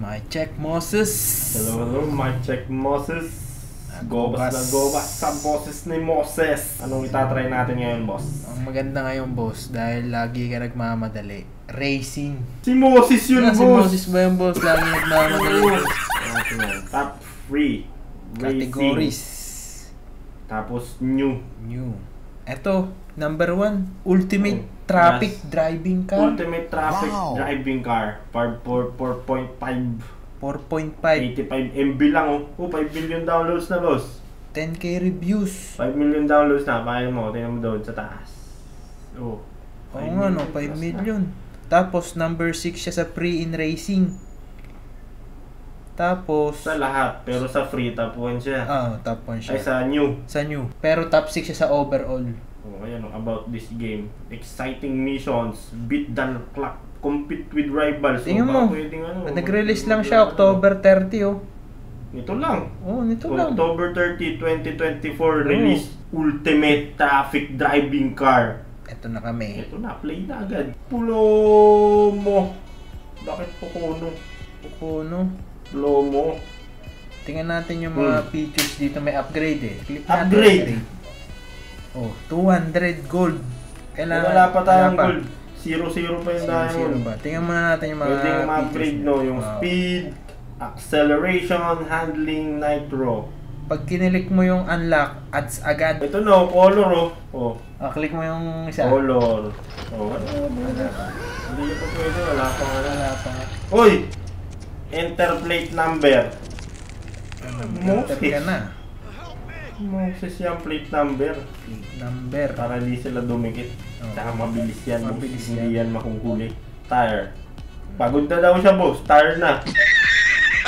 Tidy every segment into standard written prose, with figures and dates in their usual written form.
My check Moses. Hello, my check Moses. Gobas na gobas sa boses ni Moses. Anong itatry natin ngayon, boss? Ang maganda ngayon, boss, dahil lagi ka nagmamadali. Racing. Si Moses yun, boss! Si Moses ba yung boss? Lagi nagmamadali. Top 3 Categories. Tapos new. Eto, number 1, Ultimate Traffic Driving Car. Ultimate Traffic Driving Car. 4.5 4.5 85 MB lang, oh. 5 million downloads na, boss. 10k reviews. 5 million downloads na. Paano mo? Tingnan mo doon sa taas. Oo nga, no, 5 million. Tapos, number 6 siya sa pre-in racing. Tapos sa lahat, pero sa free, top 1 siya. Top 1 siya. Ay, sa new. Sa new. Pero top 6 siya sa overall. Ayan, about this game. Exciting missions. Beat the clock. Compete with rivals. Tingnan mo. Nag-release lang siya October 30, oh. Nito lang. Nito lang. October 30, 2024 release. Ultimate Traffic Driving Car. Ito na kami. Ito na, play na agad. Pulo mo. Bakit Pocono? Pulo mo. Tingnan natin yung mga features dito. May upgrade eh. Click natin. Upgrade. 200 gold. Wala pa tayong gold. 0-0 pa yung diamond. Tingnan muna natin yung mga pwedeng ma-upgrade, no? Yung speed, acceleration, handling, nitro. Pag kinilik mo yung unlock, adds agad. Ito, no? Color, oh. Click mo yung isa. Color. Hindi pa pwede. Wala pa. Uy! Enter plate number. Enter ka na. Moses yung plate number. Para hindi sila dumikit. Saka mabilis yan. Hindi yan makuhuli. Tire. Pagod na daw siya, boss. Tire na.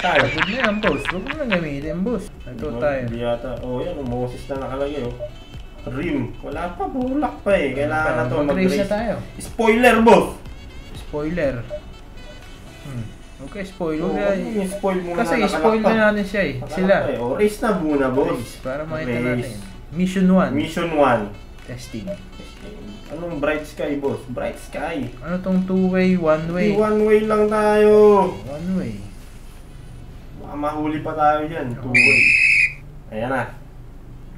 Pagod na yan, boss. Huwag mo lang gamitin, boss. Ito tire. Hindi yata. Yan. Moses na nakalagay, oh. Rim. Wala pa. Bulak pa eh. Kailangan na ito mag-race na tayo. Spoiler, boss. Spoiler. Okay, spoiler. Spoil muna. Kasi spoil na natin siya eh. Sila. Race na muna, boss. Para makita natin. Mission 1. Testing. Anong bright sky, boss? Bright sky. Ano tong two-way, one-way? One-way lang tayo. One-way. Baka mahuli pa tayo dyan. Two-way. Ayan na.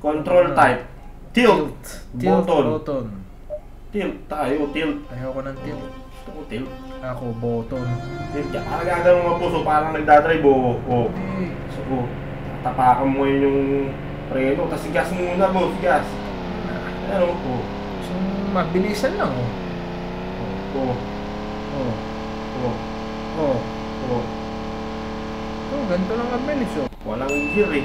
Control type. Tilt. Button. Tilt tayo. Tilt. Ayoko ng tilt. Gusto ko tilt. Ako, button. Tilt ka. Parang gagawin mga puso. Parang nagdadrive. So, tapakan mo yun yung preno. Tapos gas muna, boss. Gas. Ano? Mabilisan lang, ganito lang kabilis, Walang gear eh.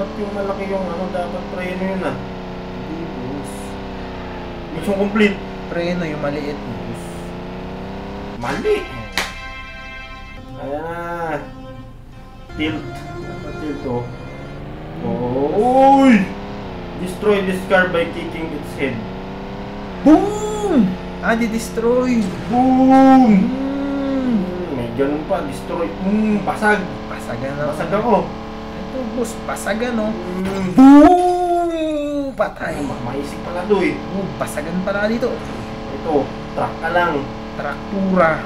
Ba't yung malaki yung dapat preno yun ah? Hindi, boss. Mission complete. Preno yung maliit, boss. Mali! Ayan na. Tilt. Tilt, Uy! Destroy this car by kicking its head. Boom! Di-destroy. Boom! May ganun pa. Destroy. Basag. Pasagan na. Basag ako. Ito, boss. Pasagan, Boom! Patay. Maisip pala to eh. Pasagan pala dito. Ito. Truck ka lang. Traktura.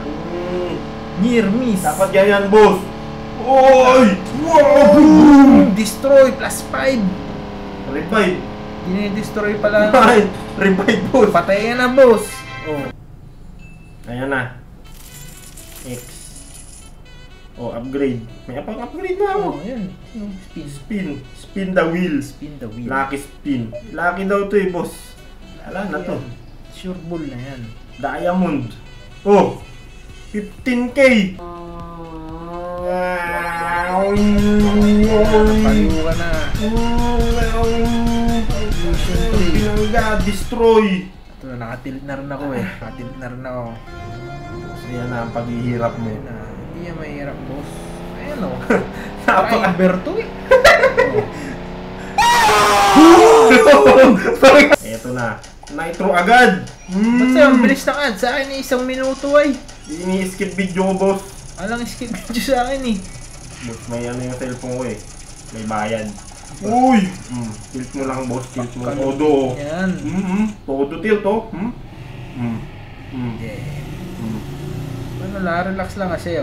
Near miss. Dapat ganyan, boss. Oy! Wow! Boom! Destroy. +5. Revive. Dine-destroy pala. Revive, boss. Patay na, boss. Ayan na. X. Upgrade. May upgrade na ako. Ayan. Spin the wheel. Lucky spin. Lucky daw to eh, boss. Wala na to. Sure bull na yan. Diamond. 15k. Paliw ka na. Destroy. Ito na, nakatilt na rin ako So yan na ang paghihirap mo. Hindi yan mahirap, boss. Ayan driver to eh. Eto na. Nitro agad. Ba't sa'yo, ang bilis ng ad? Sa akin 1 minuto ay. Ini-skip video, boss. Alang skip video sa akin eh. Boss, may yung cellphone ko eh. May bayad. Uy! Tilt mo lang, boss. Tilt mo. Todo. Yan. Todo tilt, Yeah. Relax lang kasi,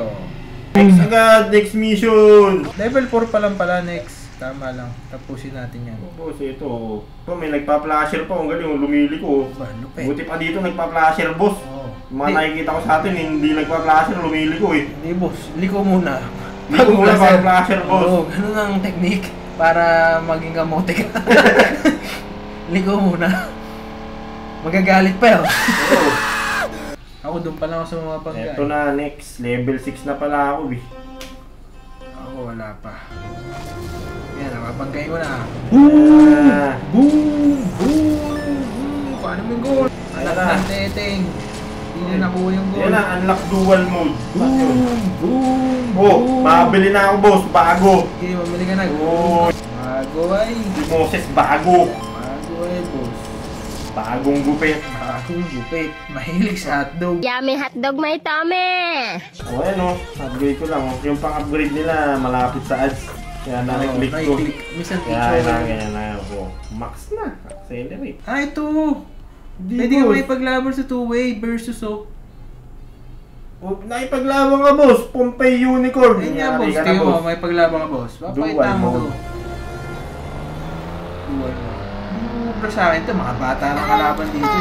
Next agad, next mission! Level 4 pa lang pala, next. Tama lang, tapusin natin yan. Boss, ito. May nagpa-flasher pa, ang galing, lumiliko. Lupit. Buti pa dito nagpa-flasher, boss. Yung mga Di- nakikita ko sa atin, hindi nagpa-flasher, lumiliko eh. Hindi boss, liko muna. Liko muna para flasher, boss. Oo, ganun ang technique para maging kamote ka. Liko muna. Magagalit pa yun. Oo. Ako doon pa lang ako sa mga bangga. Ito na, next. Level 6 na pala ako eh. Ako wala pa. Yan, napapanggay ko na. Ah. Boom! Boom! Paano mo yung goal? Anak Ayan na. ng teteng. Hindi na nakuha yung goal. Yan na, unlock dual mode. Boom! Boom! Oh, makabili na ako, boss. Bago. Okay, mamili ka na. Oh, Bago ay. si Moses, bago. Bago ay, boss. Bagong gupit. Bagong gupit. Mahilig sa hotdog. Yummy hotdog may tummy! O ano, upgrade ko lang. Yung pang-upgrade nila, malapit sa ads. Kaya na-click ko. Minsan Kaya picture. ganyan na ako. Max na. Accelerate. Ah, ito. Di Pwede ka boss. may paglaban sa two-way versus oh. Oh, nakipaglaban ka, boss. Pompey Unicorn. Ayun nga, boss. Yari ka na, Tingnan mo, may paglaban ka, boss. Dual Papakita mo mode. to. Dual mode. Pero sa akin to, mga bata na kalaban dito.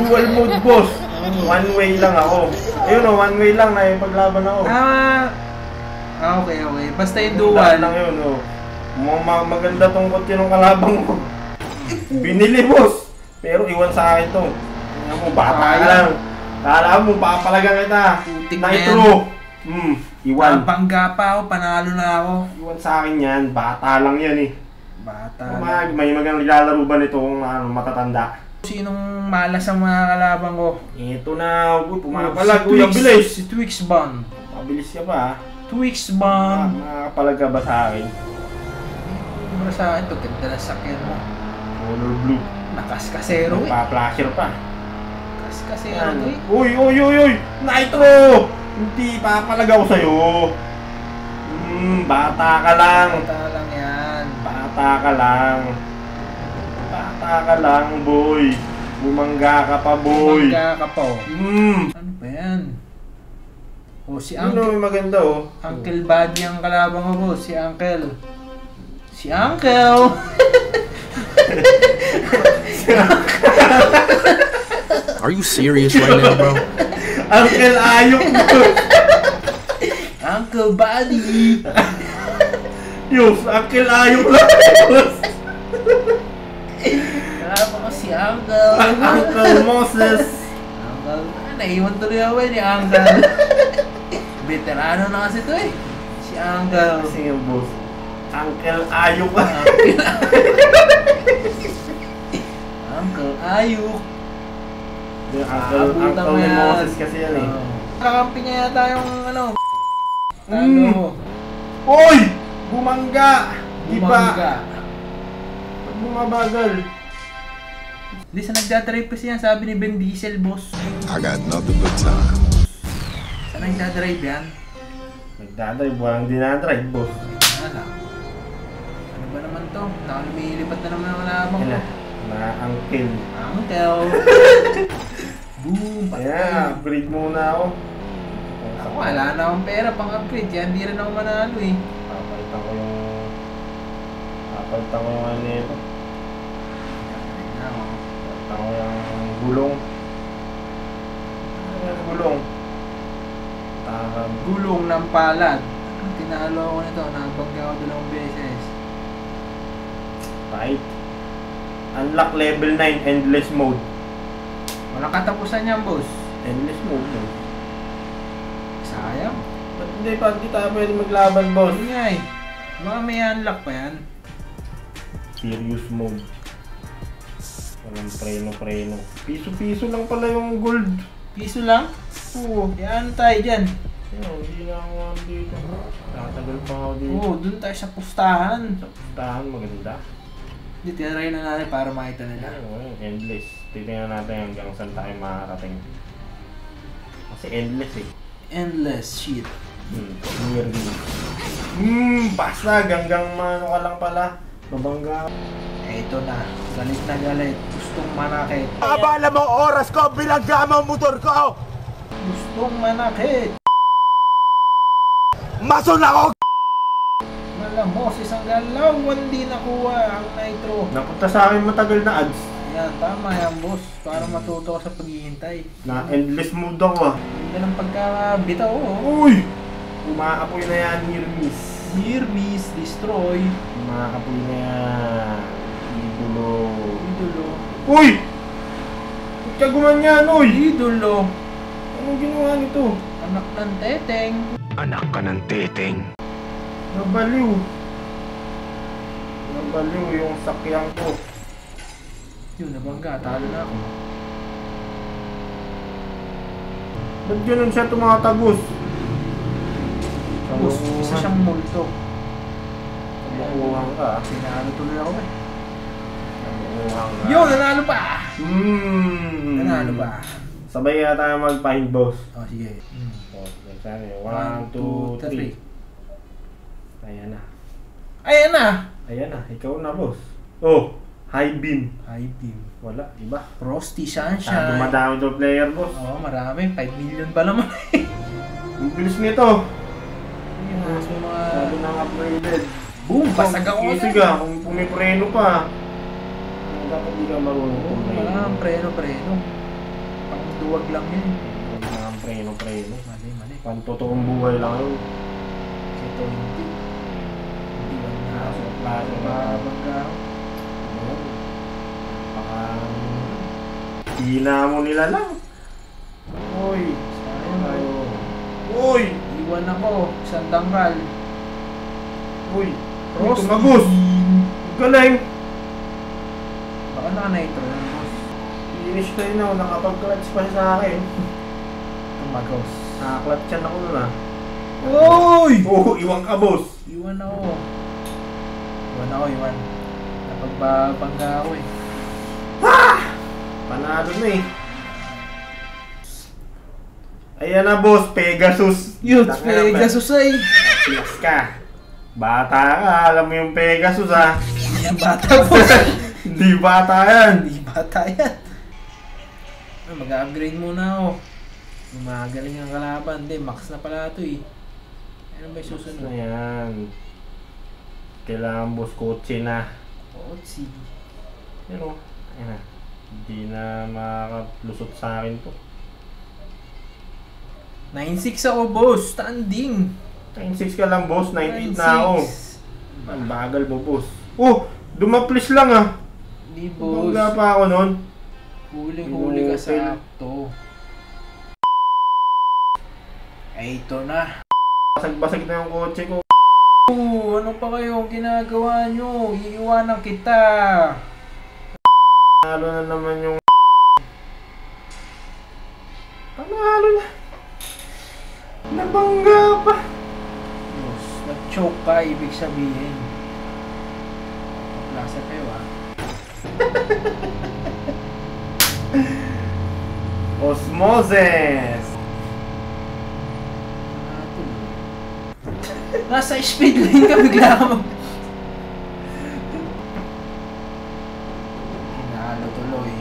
Dual mode, boss. One way lang ako. Ayun o, one way lang. Nakipaglaban ako. Okay. Basta yung Dual dual. lang yun, o. Maganda tong kotse ng kalabang ko. Binili, boss. Pero iwan sa akin to. Tingnan mo, bata ka lang. Kala mo, papalagan kita. Putik na Nitro. Iwan. Bangga pa ako, panalo na ako. Iwan sa akin yan. Bata lang yan eh. Bata na. May magandang nilalaro ba nito kung matatanda? Sinong malas ang mga kalaban ko? Ito na. Uy, pumapalag. Uy, ang bilis. Si Twix Bond. Mabilis ka pa. Twix Bond. Makakapalag ka ba sa akin? Para sa akin to, ganda na sakyan mo. Color blue. Nakaskasero eh. Pa-flasher pa. Nakaskasero Yan. eh. Uy! Nitro! Hindi papalag ako sa'yo. Bata ka lang. Bata lang yan. Bata ka lang. Bata ka lang, boy. Bumangga ka pa, boy. Bangga ka po. Ano ba yan? O si Ano Uncle. may maganda, oh. Uncle Buddy ang kalaban ko, boss. Si Uncle. Si Uncle! Are you serious right now, bro? Uncle Ayok, boss. Uncle Buddy! Yus, Uncle Ayok lang, boss. Kalaban ko si Uncle. Uncle Moses. Uncle. Naiwan tuloy ako eh ni Uncle. Veterano na kasi to eh. Si Uncle. Kasi yung boss. Uncle Ayok ka. Uncle Ayuk. Yung Uncle ni Moses kasi yan eh. Kakampi niya yata yung ano. Ano? Uy! Bumangga! Iba! Bumangga. Pag bumabagal. Hindi sa nagdadrive kasi yan, sabi ni Ben Diesel, boss. I got nothing but time. Saan nagdadrive yan? Nagdadrive, walang dinadrive, boss. Ano? Ano ba naman to? Nakalumilipat na naman ang kalabang Yan ko. na. Na Uncle. Uncle. Boom! Kaya, upgrade muna ako. Ako, wala na akong pera pang upgrade. Kaya hindi rin ako manalo eh. Papalitan ko yung ano nito. Papalitan ko yung gulong. Ano yung gulong? Gulong ng palad. Tinalo ako nito. Nabangga ako 2 beses. Right. Unlock level 9, endless mode. Walang katapusan yan, boss. Endless mode, no? Sayang. Ba't hindi pa di tayo pwede maglaban, boss? Hindi nga eh. Baka may unlock pa yan. Serious mode. Walang preno-preno. Piso-piso lang pala yung gold. Piso lang? Oo. Yan tayo dyan. Hindi na ako dito. Tatagal pa ako dito. Oo, dun tayo sa pustahan. Sa pustahan, maganda. Hindi, tinry na natin para makita nila. Endless. Titingnan natin hanggang saan tayo makakarating. Kasi endless eh. Endless shit. Weird. Basta hanggang mano ka lang pala. Mabangga. Ito na. Galit na galit. Gustong manakit. Abala mo oras ko, binangga mo ang motor ko! Gustong manakit. Mason ako! Malamos, isang galaw, hindi nakuha ang nitro. Napunta sa akin matagal na ads. Ayan, tama yan, boss. Para matuto ka sa paghihintay. Na endless mode ako ah. Hindi ng pagkabitaw, oh. Uy! Umaapoy na yan, near miss. Near miss, destroy. Umaapoy na yan. Idolo. Idolo. Uy! Ba't ka gumanyan, uy? Idolo. Anong ginawa nito? Anak ng teteng. Anak ka ng teteng. Nabaliw. Nabaliw yung sakyan ko. Yun, nabangga. Talo na ako. Ba't ganun siya tumatagos? Boss, isa siyang multo. Kamukuhan ka. Sinalo tuloy ako eh. Kamukuhan ka. Yo, nanalo pa! Nanalo pa. Sabay nga tayo mag-find boss. Oh, sige. Oh, saan eh? 1, 2, 3. Ayan na. Ayan na! Ayan na. Ikaw na boss. Oh, high beam. High beam. Wala, iba. Frosty Sunshine. Dumadami to player boss. Oo, marami. 5 million pa naman eh. Ang bilis nito. Yung mga Sabi nang upgraded. boom! Basag ako Easy na. ka, kung pumipreno pa. Dapat di ka marunong Oo, pumipreno. wala ang preno. Pang duwag lang yun. Wala kang preno. Mali. Pantotoong buhay lang yun. Ito hindi. Hindi lang na ako. Klase na. Bangga ako. Hina mo nila lang. Uy. Sayang. Uy. Iwan ako. Isang dangkal. Uy. Frosty. Tumagos. Galing. Baka naka-nitro na boss. Finish tayo na. Nakapag-clutch pa siya sa akin. Tumagos. Nakaklatch yan ako nun ah. Uy! Oo, iwan ka boss. Iwan ako. Napagbabangga ako eh. Panalo na eh. Ayan na boss, Pegasus. Yun, Tangina, Pegasus ay. Pilas ka. Bata ka, alam mo yung Pegasus ah. Yan bata po. Hindi bata yan. Hindi bata yan. Mag-upgrade muna ako. Gumagaling ang kalaban. Hindi, max na pala ito eh. Ano ba yung Na susunod? yan. Kailangan boss kotse na. Otsi. Pero, ayan na. Hindi na makakalusot sa akin to. 9-6 ako boss. Standing. 9-6 ka lang boss, 9-8 na ako. 9-6. Ang bagal mo boss. Oh, dumaplis lang ah. Hindi boss. Bangga pa ako nun. Huling-huli ka sa akto. Ay, ito na. Basag-basag na yung kotse ko. Ano pa kayo ginagawa nyo? Iiwanan kita. Panalo na naman yung panalo na. Nabangga pa. Boss, nag-choke ka, ibig sabihin. Paklasa kayo ah. Osmosis. Nasa speed lane ka, bigla ka Pinalo tuloy.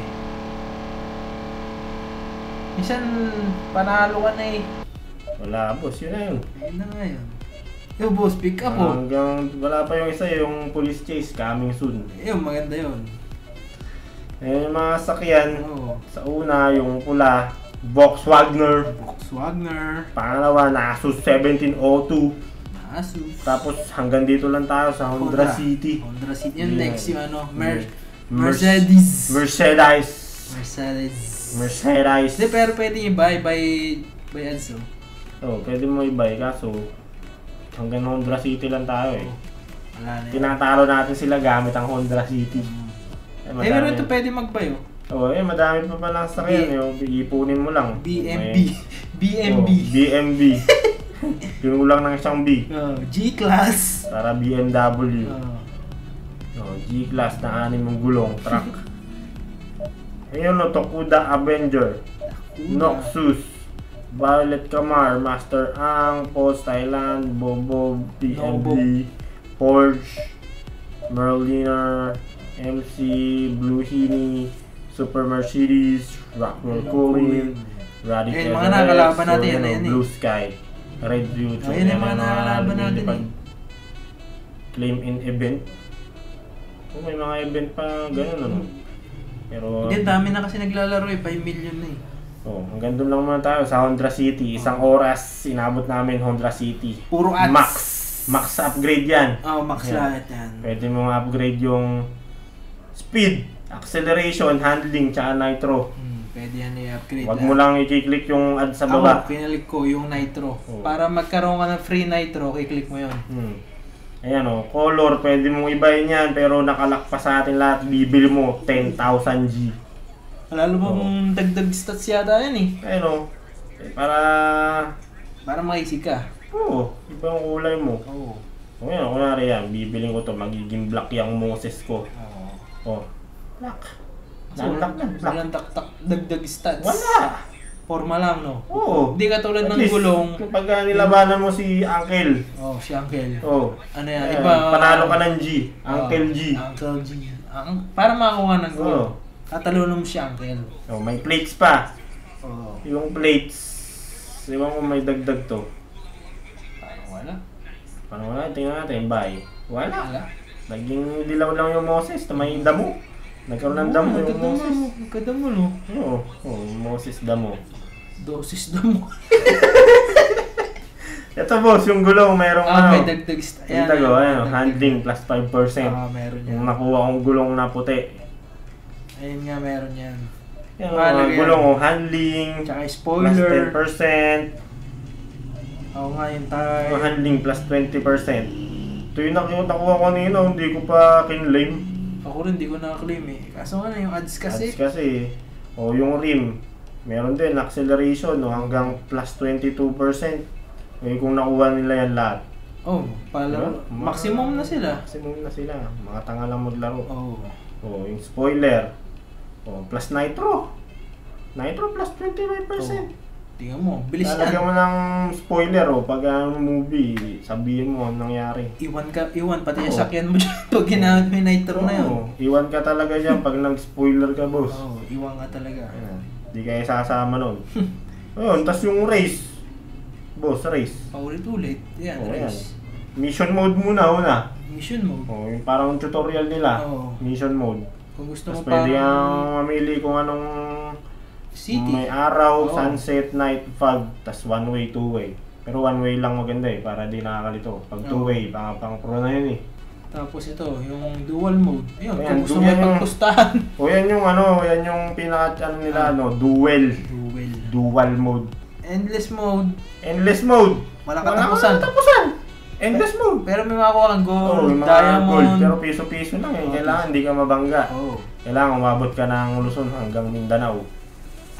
Minsan, panalo ka na eh. Wala boss, yun na yun. Ayun na nga yun. Yo boss, pick up oh. Hanggang wala pa yung isa, yung police chase coming soon. Ayun, maganda yun. Ayun yung mga sakyan. Oo. Sa una, yung pula, Volkswagen. Volkswagen. Pangalawa, Asus 1702. Asus. Tapos hanggang dito lang tayo sa Honda City. Honda City. Yung Yeah. next yung ano, Yeah. Mercedes. Mercedes. Mercedes. Hindi, pero pwede i-buy by ads oh. Oh, pwede mo i-buy kaso hanggang Honda City lang tayo eh. Wala na yun. Tinatalo natin sila gamit ang Honda City. Pero ito pwede mag-buy oh. Oh, madami pa palang sakyan yung iipunin mo lang. BMB. BMB. Oh, BMB. Pinulang ng isang B. G-Class. Para BMW. Oh, G-Class na 6 mong gulong truck. Ayun no, Tokuda Avenger. Noxus. Violet Camar, Master Ang, Post Thailand, Bobo, BMB, Porsche, Merliner, MC, Blue Hini, Super Mercedes, Rockwell Colin, Radical mga nakakalaban natin, yan na yan eh. Blue Sky. Red Future. Ayun yung mga nakakalaban natin lumilipad. Claim in event. Oh, may mga event pa ganun ano. Pero Hindi, dami na kasi naglalaro eh. 5 million na eh. oh, hanggang doon lang muna tayo sa Hondra City. Isang oras inabot namin Hondra City. Puro ads. Max upgrade yan. Oh, max Yan. lahat yan. Pwede mong upgrade yung speed, acceleration, handling, tsaka nitro. Pwede yan i-upgrade. Huwag mo lang i-click yung ad sa baba. Pinalik ko yung nitro. Oh. Para magkaroon ka ng free nitro, i-click mo yun. Ayan o, color, pwede mong ibahin yan, pero nakalak pa sa atin lahat, bibili mo 10,000 G. Lalo mo kung dagdag stats yata yan eh. Ayan o, para maisig ka. oo, iba yung kulay mo. Oo. O yan, kunwari yan, bibiling ko to, magiging black yung Moses ko. O, black. Black na, black. Walang dagdag stats. Wala! Forma lang, no? Oo. Hindi katulad At ng least, gulong. Pagka nilabanan mo si Uncle, Si Uncle. ano yan? yan, Iba. panalo ka ng G, Uncle G. Uncle G. Para makakuha ng goal. Oo. Tatalunong mo si Uncle. O, may plates pa. Oo. Yung plates, ewan ko may dagdag to. Parang wala. Paano wala? Tingnan natin, bye. Wala. Wala. Naging dilaw lang yung Moses na may damo. Nagkaroon ng damo yung Moses. Nagkadamo, no? Oo, Moses damo. Dosis damo. Ito boss, yung gulong merong May dagdag stats. yung tago, handling plus 5%. Meron yan. Yung nakuha kong gulong na puti. Ayun nga, meron yan. Yung Mahalaga yan. gulong, handling, Tsaka plus spoiler. 10%. Oo nga, yung Yung tire. handling plus 20%. Ito yung nakuha ko kanina, hindi ko pa kinlaim. Ako rin, di ko na-claim eh. Kaso nga na yung ads kasi. Kasi, yung rim, meron din acceleration hanggang plus 22%. Kung nakuha nila yan lahat. Diba? Maximum na sila. Maximum na sila. Mga tanga lang maglaro. Yung spoiler. Plus nitro. Nitro plus 25%. Tingnan mo, bilis Lalagyan yan. mo ng spoiler pag movie, sabihin mo anong nangyari. Iwan pati yung sakyan mo dyan pag ginamit mo yung nitro na yun. Iwan ka talaga dyan pag nag-spoiler ka, boss. Iwan ka talaga. Di kayo sasama nun. Ayun, tas yung race. Boss, race. Paulit-ulit. Yan, race. Mission mode muna, Mission mode. yung parang tutorial nila. Mission mode. Kung gusto Tapos mo pwede pa kang mamili kung anong city. may araw, sunset, night, fog, tas one way, two way. Pero one way lang maganda para di nakakalito. Pag two way, pang pro na yun eh. Tapos ito, yung dual mode. Ayun, Ayan, kung gusto mo pagpustahan. Yan yung pinaka nila dual mode. Endless mode. Endless mode. Walang katapusan. Endless mode. Pero may makakuha kang gold, Yung mga diamond. gold, pero piso-piso lang eh. Kailangan hindi ka mabangga. Kailangan umabot ka ng Luzon hanggang Mindanao.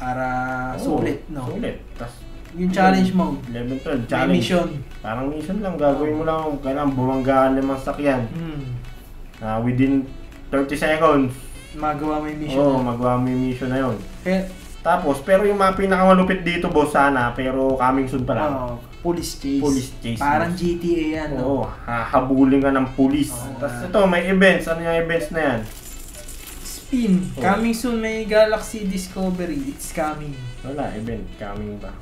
Para sulit, no? Sulit. Tas, yung challenge mode. Level 12, May challenge. mission. Parang mission lang. Gagawin mo lang. Kailangan bumanggaan ng mga sakyan. Within 30 seconds. Magawa mo yung mission. Magawa mo yung mission na yun. Tapos, pero yung mga pinakamalupit dito, boss, sana, pero coming soon pa lang. Police chase. Police chase. Parang GTA yan, no? Hahabulin ka ng police. Tapos ito, may events. Ano yung events na yan? Spin. Coming soon, may Galaxy Discovery. It's coming. Wala, event. Coming ba?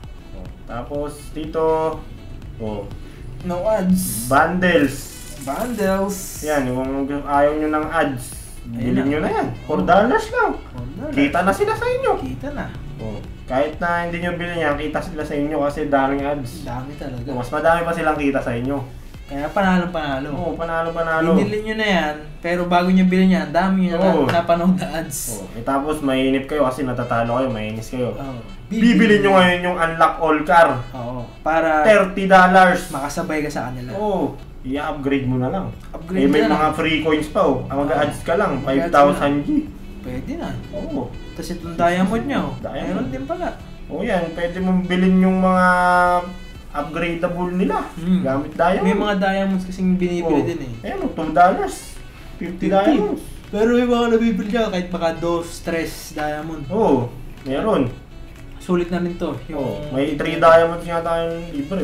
Tapos, dito, No ads. bundles. Yan, kung ayaw nyo ng ads, bilhin nyo na yan. $4 lang. Kita na sila sa inyo. Kita na. Kahit na hindi nyo bilhin yan, kita sila sa inyo kasi daming ads. Dami talaga. Mas madami pa silang kita sa inyo. Kaya panalo-panalo. Panalo. Binili nyo na yan, pero bago nyo bilhin yan, dami nyo na napanood na ads. Tapos mainip kayo kasi natatalo kayo, mainis kayo. Bibili Bibili nyo ngayon yung unlock all car. Para $30. makasabay ka sa kanila. I-upgrade mo na lang. Upgrade may na mga lang. free coins pa mag-ads ka lang, Mag-ads 5,000 G. Pwede na. Tapos itong diamond nyo, meron din pala. Yan, pwede mong bilhin yung mga upgradable nila. Gamit diamond. May mga diamonds kasing binibili din eh. $2. 50 diamonds. Pero may mga nabibili ka kahit baka 2-3 diamond. Meron. Sulit na rin to. May 3 diamonds nga tayong libre.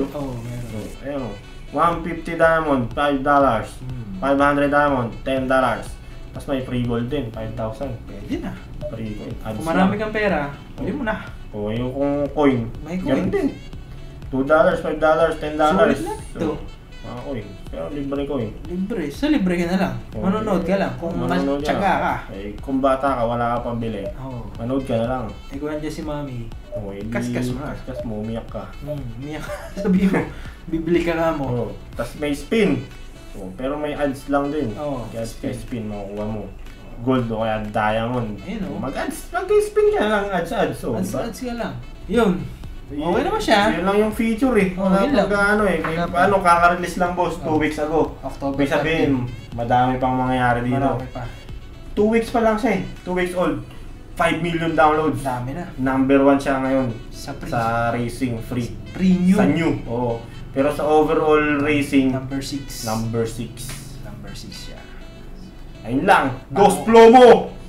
Meron. 150 diamond, $5. 500 diamond, $10. Tapos may free gold din, 5,000. Pwede na. Free gold. Kung marami kang pera, pwede mo na. Yung kung coin, May ganun coin. din. $2, $5, $10. Sulit na ito. Mga coin. Pero libre coin. Libre. Sa libre ka na lang. Manonood ka lang. Kung Manonood matyaga ka. Eh, kung bata ka, wala ka pang bili. Oo. Manood ka na lang. Eh kung nandiyan si mami, Oh, edi, Kaskas mo na. Kaskas mo, umiyak ka. umiyak ka. Sabihin mo, bibili ka nga mo. Oh, tapos may spin. Oh, pero may ads lang din. Oo, Kaya spin. spin makukuha mo. Gold o kaya diamond. Ayun, oh. Mag-ads. Mag-spin ka na lang. Ads. Oh, diba? Ads ka lang. Yun. Okay naman siya. Yun lang yung feature eh. Oh, Wala yun lang. pang ano eh. May, Wala pa. ano, kaka-release lang boss. 2 Oh. weeks ago. October May sabihin, madami pang mangyayari 13. dito. Marami pa. 2 weeks pa lang siya eh. 2 weeks old. 5 million downloads. Dami na. Number 1 siya ngayon Sa pre. sa racing free. Premium. Sa new. Oo. Pero sa overall racing, Number 6. number 6. Number 6 siya. Ayun lang. Ghost Plomo!